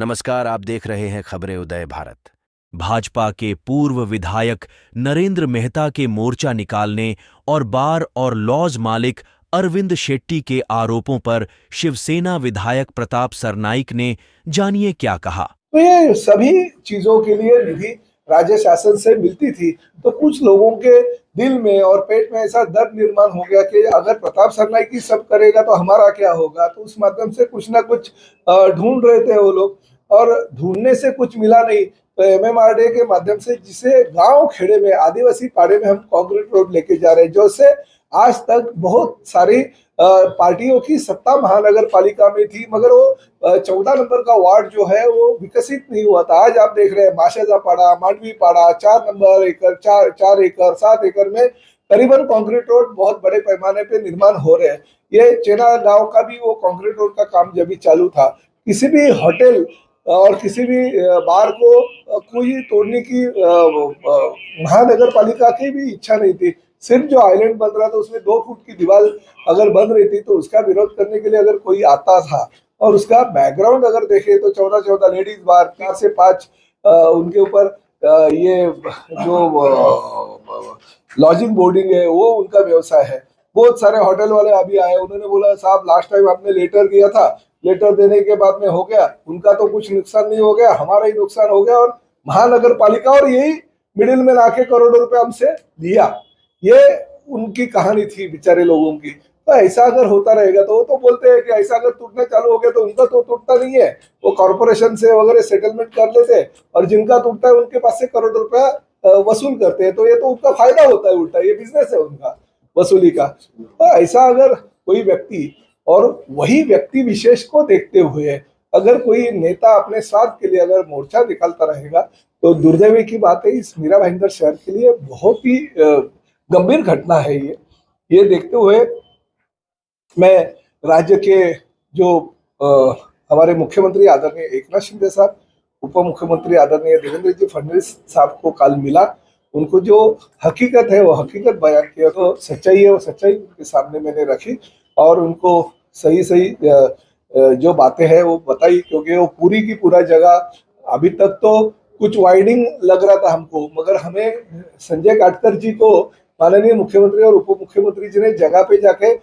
नमस्कार, आप देख रहे हैं खबरें उदय भारत। भाजपा के पूर्व विधायक नरेंद्र मेहता के मोर्चा निकालने और बार और लॉज मालिक अरविंद शेट्टी के आरोपों पर शिवसेना विधायक प्रताप सरनाइक ने जानिए क्या कहा। तो ये सभी चीजों के लिए निधि राज्य शासन से मिलती थी, तो कुछ लोगों के दिल में और पेट में ऐसा दर्द निर्माण हो गया कि अगर प्रताप सरनाइक ही सब करेगा तो हमारा क्या होगा। तो उस माध्यम से कुछ ना कुछ ढूंढ रहे थे वो लोग, और ढूंढने से कुछ मिला नहीं। तो एमएमआरडीए के माध्यम से, जिसे गांव खेड़े में, आदिवासी पाड़े में हम कंक्रीट रोड लेके जा रहे हैं, जो से आज तक बहुत सारी पार्टियों की सत्ता महानगर पालिका में थी, मगर वो 14 नंबर का वार्ड जो है वो विकसित नहीं हुआ था। आज आप देख रहे हैं माशाजा पाड़ा, मांडवी पाड़ा, 4 नंबर एकड़, 4 एकड़, 7 एकड़ में करीबन कंक्रीट रोड बहुत बड़े पैमाने पे निर्माण हो रहे हैं। ये चेना गांव का भी वो कंक्रीट रोड का काम जब भी चालू था, किसी भी होटल और किसी भी बार को कोई तोड़ने की महानगर पालिका की भी इच्छा नहीं थी। सिर्फ जो आइलैंड बन रहा था उसमें 2 फुट की दीवार अगर बन रही थी तो उसका विरोध करने के लिए अगर कोई आता था, और उसका बैकग्राउंड अगर देखे तो 14 लेडीज बार, 4 से 5 उनके ऊपर ये जो लॉजिंग बोर्डिंग है वो उनका व्यवसाय है। बहुत सारे होटल वाले अभी आए, उन्होंने बोला साहब लास्ट टाइम आपने लेटर दिया था, लेटर देने के बाद में हो गया, उनका तो कुछ नुकसान नहीं हो गया, हमारा ही नुकसान हो गया, और महानगर पालिका और यही मिडिल में लाके करोड़ों रुपए हमसे दिया। ये उनकी कहानी थी बेचारे लोगों की। तो ऐसा अगर होता रहेगा तो वो तो बोलते हैं कि ऐसा अगर टूटना चालू हो गया तो उनका तो टूटता नहीं है, वो कॉर्पोरेशन से वगैरह सेटलमेंट कर लेते, और जिनका टूटता है उनके पास से करोड़ रुपया वसूल करते हैं। तो ये तो उनका फायदा होता है, उल्टा ये बिजनेस है उनका वसूली का। तो ऐसा अगर कोई व्यक्ति, और वही व्यक्ति विशेष को देखते हुए अगर कोई नेता अपने स्वार्थ के लिए अगर मोर्चा निकालता रहेगा तो दुर्दैव की बात है। इस मीरा भाईंदर शहर के लिए बहुत ही गंभीर घटना है ये देखते हुए मैं राज्य के जो हमारे मुख्यमंत्री आदरणीय एकनाथ शिंदे साहब, उप मुख्यमंत्री आदरणीय देवेंद्र जी फडणवीस साहब को कल मिला, उनको जो हकीकत है वो हकीकत बयान किया, तो सच्चाई है वो सच्चाई उनके सामने मैंने रखी, और उनको सही जो बातें हैं वो बताई। क्योंकि वो पूरी की पूरा जगह, अभी तक तो कुछ वाइडिंग लग रहा था हमको, मगर हमें संजय काटकर जी को माननीय मुख्यमंत्री और उप मुख्यमंत्री जी ने जगह पे जाके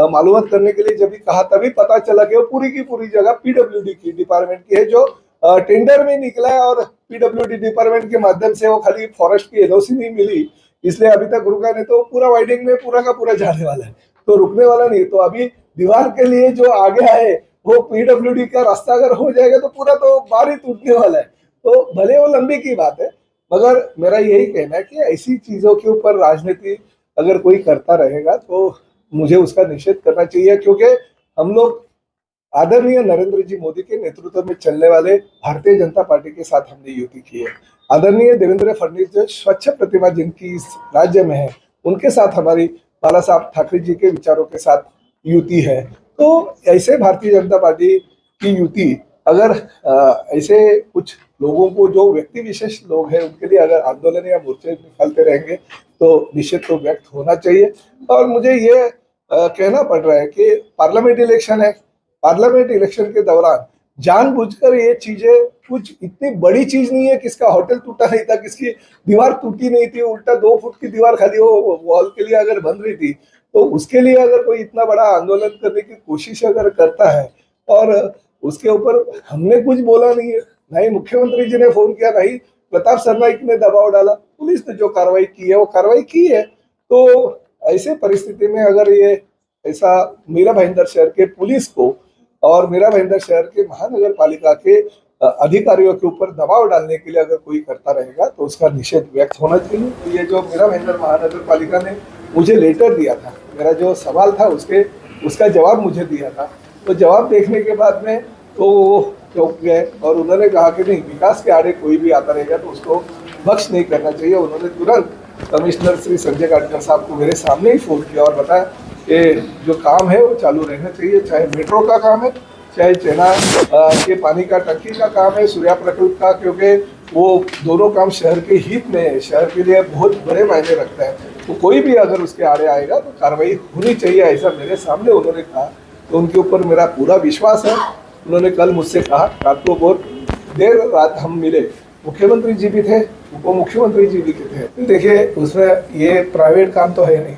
मालूमात करने के लिए जब भी कहा, तभी पता चला कि वो पूरी की पूरी जगह पीडब्ल्यूडी की डिपार्टमेंट की है, जो टेंडर में निकला है, और पीडब्ल्यूडी डिपार्टमेंट के माध्यम से वो खाली फॉरेस्ट की एनओसी नहीं मिली, इसलिए अभी तक रुका नहीं। तो पूरा वाइडिंग में पूरा का पूरा जाने वाला है, तो रुकने वाला नहीं। तो अभी दीवार के लिए जो आगे आए वो पीडब्ल्यूडी का रास्ता अगर हो जाएगा तो पूरा तो बार ही टूटने वाला है। तो भले वो लंबी की बात है, मगर मेरा यही कहना है कि ऐसी चीजों के ऊपर राजनीति अगर कोई करता रहेगा तो मुझे उसका निषेध करना चाहिए। क्योंकि हम लोग आदरणीय नरेंद्र जी मोदी के नेतृत्व में चलने वाले भारतीय जनता पार्टी के साथ हमने युति की है। आदरणीय देवेंद्र फडणवीस जो स्वच्छ प्रतिमा जिनकी इस राज्य में है, उनके साथ हमारी बाला साहब ठाकरे जी के विचारों के साथ युति है। तो ऐसे भारतीय जनता पार्टी की युति अगर ऐसे कुछ लोगों को, जो व्यक्ति विशेष लोग हैं, उनके लिए अगर आंदोलन या मोर्चे निकालते रहेंगे तो निश्चित तो व्यक्त होना चाहिए। और मुझे ये कहना पड़ रहा है कि पार्लियामेंट इलेक्शन है, पार्लियामेंट इलेक्शन के दौरान जानबूझकर ये चीजें, कुछ इतनी बड़ी चीज नहीं है, किसका होटल टूटा नहीं था, किसकी दीवार टूटी नहीं थी, उल्टा 2 फुट की दीवार खाली वो वॉल के लिए अगर बन रही थी, तो उसके लिए अगर कोई इतना बड़ा आंदोलन करने की कोशिश अगर करता है, और उसके ऊपर हमने कुछ बोला नहीं है, ना ही मुख्यमंत्री जी ने फोन किया, ना ही प्रताप सरनाइक ने दबाव डाला, पुलिस ने जो कार्रवाई की है वो कार्रवाई की है। तो ऐसे परिस्थिति में अगर ये ऐसा मीरा भाईंदर शहर के पुलिस को और मीरा भाईंदर शहर के महानगर पालिका के अधिकारियों के ऊपर दबाव डालने के लिए अगर कोई करता रहेगा तो उसका निषेध व्यक्त होना चाहिए। तो ये जो मीरा भाईंदर महानगर पालिका ने मुझे लेटर दिया था, मेरा जो सवाल था उसका जवाब मुझे दिया था, तो जवाब देखने के बाद में तो वो चौंक गए, और उन्होंने कहा कि नहीं, विकास के आड़े कोई भी आता रहेगा तो उसको बख्श नहीं करना चाहिए। उन्होंने तुरंत कमिश्नर श्री संजय काटकर साहब को मेरे सामने ही फोन किया और बताया कि जो काम है वो चालू रहना चाहिए, चाहे मेट्रो का काम है, चाहे चेना के पानी का टंकी का काम है, सूर्या प्रकल्प का, क्योंकि वो दोनों काम शहर के हित में है, शहर के लिए बहुत बड़े मायने रखता है। तो कोई भी अगर उसके आड़े आएगा तो कार्रवाई होनी चाहिए, ऐसा मेरे सामने उन्होंने कहा। तो उनके ऊपर मेरा पूरा विश्वास है। उन्होंने कल मुझसे कहा रात को बहुत देर रात हम मिले, मुख्यमंत्री जी भी थे, उप मुख्यमंत्री जी भी थे। देखिए उसमें ये प्राइवेट काम तो है नहीं,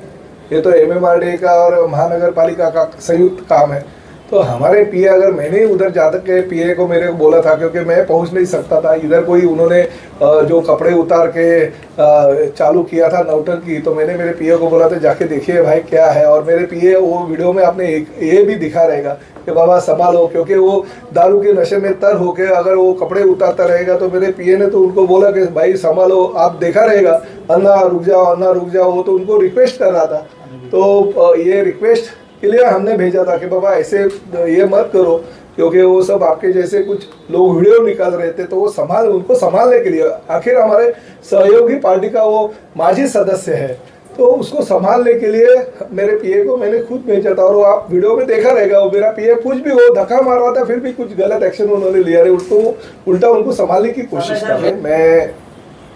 ये तो MMRDA का और महानगर पालिका का संयुक्त काम है। तो हमारे पीए, अगर मैंने उधर जा तक के पीए को मेरे को बोला था, क्योंकि मैं पहुंच नहीं सकता था इधर, कोई उन्होंने जो कपड़े उतार के चालू किया था नौटंकी, तो मैंने मेरे पीए को बोला था जाके देखिए भाई क्या है। और मेरे पीए वो वीडियो में आपने ये भी दिखा रहेगा कि बाबा संभालो, क्योंकि वो दारू के नशे में तर होके अगर वो कपड़े उतारता रहेगा, तो मेरे पीए ने तो उनको बोला कि भाई संभालो, आप देखा रहेगा, अन्ना रुक जाओ, अन्ना रुक जाओ। वो तो उनको रिक्वेस्ट कर रहा था, तो ये रिक्वेस्ट के लिए हमने भेजा था कि बाबा ऐसे ये मत करो, क्योंकि वो सब आपके जैसे कुछ लोग वीडियो निकाल रहे थे, तो वो उनको संभालने के लिए, आखिर हमारे सहयोगी पार्टी का वो माजी सदस्य है, तो उसको संभालने के लिए मेरे पीए को मैंने खुद भेजा था। और वो आप वीडियो में देखा रहेगा, वो मेरा पीए कुछ भी वो धक्का मार रहा था, फिर भी कुछ गलत एक्शन उन्होंने लिया रहे, उसको उल्टा उनको संभालने की कोशिश कर रहे। मैं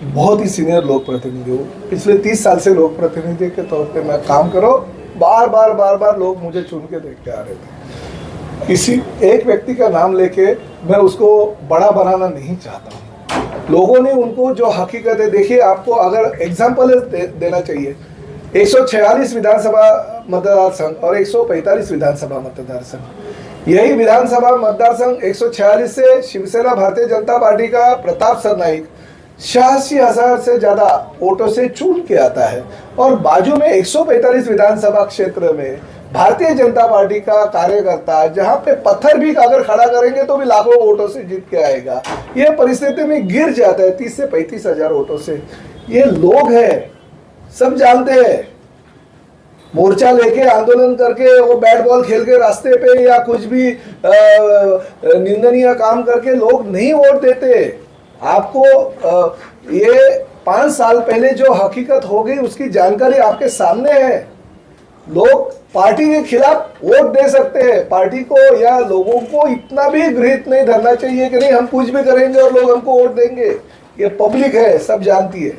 बहुत ही सीनियर लोक प्रतिनिधि हूँ, पिछले 30 साल से लोक प्रतिनिधि के तौर पे मैं काम करो, बार बार लोग मुझे चुन के देख के आ रहे थे। किसी एक व्यक्ति का नाम लेके मैं उसको बड़ा बनाना नहीं चाहता हूँ। लोगों ने उनको जो हकीकत है, देखिए आपको अगर एग्जाम्पल देना चाहिए, 146 विधानसभा मतदार संघ और 145 विधानसभा मतदार संघ, यही विधानसभा मतदार संघ 146 से शिवसेना भारतीय जनता पार्टी का प्रताप सरनाईक 86,000 से ज्यादा वोटों से चुन के आता है, और बाजू में 145 विधानसभा क्षेत्र में भारतीय जनता पार्टी का कार्यकर्ता, जहां पे पत्थर भी अगर खड़ा करेंगे तो भी लाखों वोटों से जीत के आएगा, ये परिस्थिति में गिर जाता है 30 से 35 हजार वोटों से। ये लोग हैं, सब जानते हैं, मोर्चा लेके आंदोलन करके वो बैट बॉल खेल के रास्ते पे या कुछ भी निंदनीय काम करके लोग नहीं वोट देते। आपको ये 5 साल पहले जो हकीकत हो गई उसकी जानकारी आपके सामने है। लोग पार्टी के खिलाफ वोट दे सकते हैं, पार्टी को या लोगों को इतना भी गृहित नहीं धरना चाहिए कि नहीं हम कुछ भी करेंगे और लोग हमको वोट देंगे। ये पब्लिक है, सब जानती है।